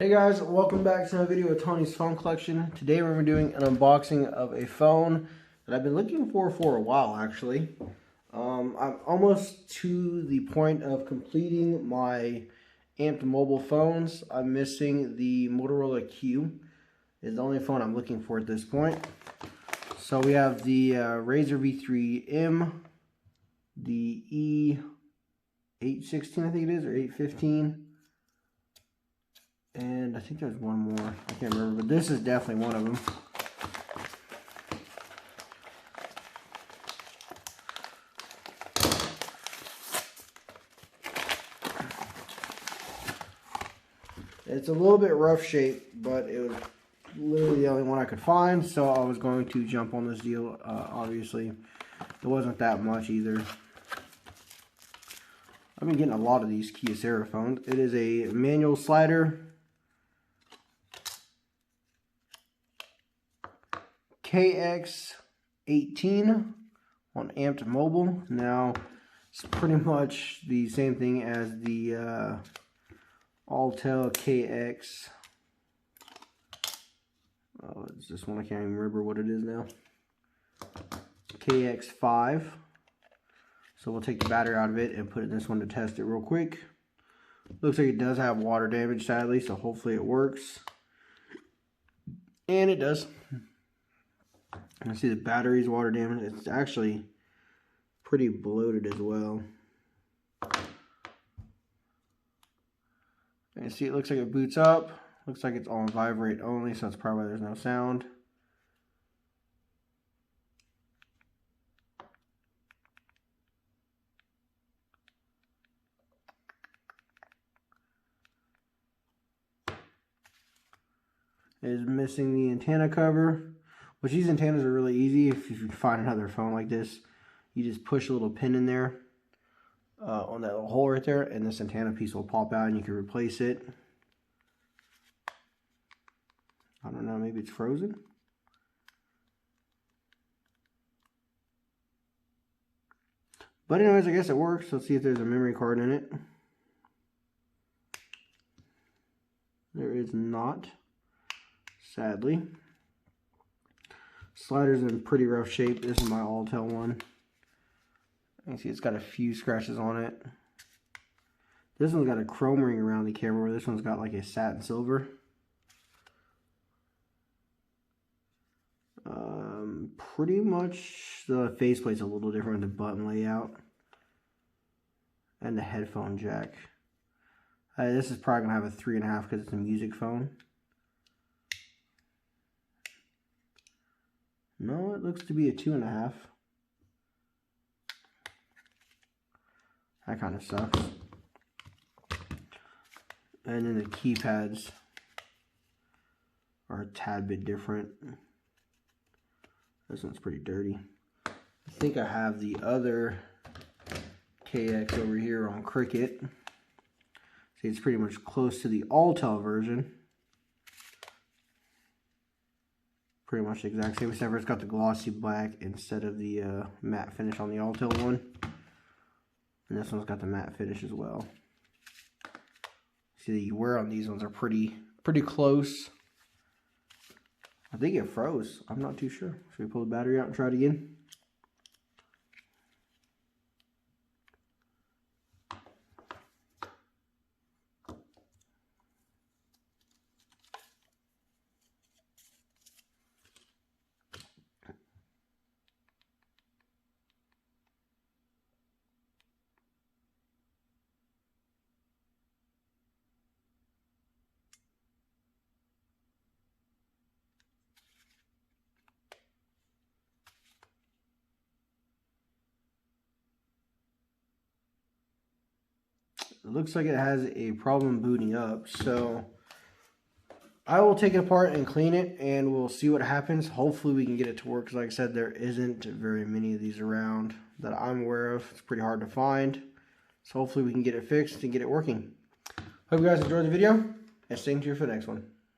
Hey guys, welcome back to another video of Tony's phone collection. Today we're doing an unboxing of a phone that I've been looking for a while actually. I'm almost to the point of completing my amped mobile phones. I'm missing the Motorola Q. It's the only phone I'm looking for at this point. So we have the Razr V3M, the E18 I think it is, or 815. And I think there's one more. I can't remember, but this is definitely one of them. It's a little bit rough shape, but it was literally the only one I could find, so I was going to jump on this deal. Obviously, it wasn't that much either. I've been getting a lot of these Kyocera phones. It is a manual slider. KX18 on amped mobile. Now it's pretty much the same thing as the Altel KX. Oh, it's this one. I can't even remember what it is now. KX5. So we'll take the battery out of it and put it in this one to test it real quick. Looks like it does have water damage, sadly, so hopefully it works. And it does. I see the battery's water damage. It's actually pretty bloated as well. And see, it looks like it boots up. Looks like it's on vibrate only, so that's probably why there's no sound. It is missing the antenna cover. Which these antennas are really easy. If you find another phone like this, you just push a little pin in there on that little hole right there, and this antenna piece will pop out and you can replace it. I don't know, maybe it's frozen. But anyways, I guess it works. Let's see if there's a memory card in it. There is not, sadly. Slider's in pretty rough shape. This is my Altel one. You can see it's got a few scratches on it. This one's got a chrome ring around the camera, where this one's got like a satin silver. Pretty much the faceplate's a little different with the button layout. And the headphone jack. This is probably going to have a 3.5 because it's a music phone. No, it looks to be a 2.5. That kind of sucks. And then the keypads are a tad bit different. This one's pretty dirty. I think I have the other KX over here on Cricket. See, it's pretty much close to the Altel version. Pretty much the exact same, except for it's got the glossy black instead of the matte finish on the Altel one. And this one's got the matte finish as well. See, the wear on these ones are pretty close. I think it froze. I'm not too sure. Should we pull the battery out and try it again? It looks like it has a problem booting up, so I will take it apart and clean it, and we'll see what happens. Hopefully we can get it to work, because like I said, there isn't very many of these around that I'm aware of. It's pretty hard to find, so hopefully we can get it fixed and get it working. Hope you guys enjoyed the video, and stay tuned for the next one.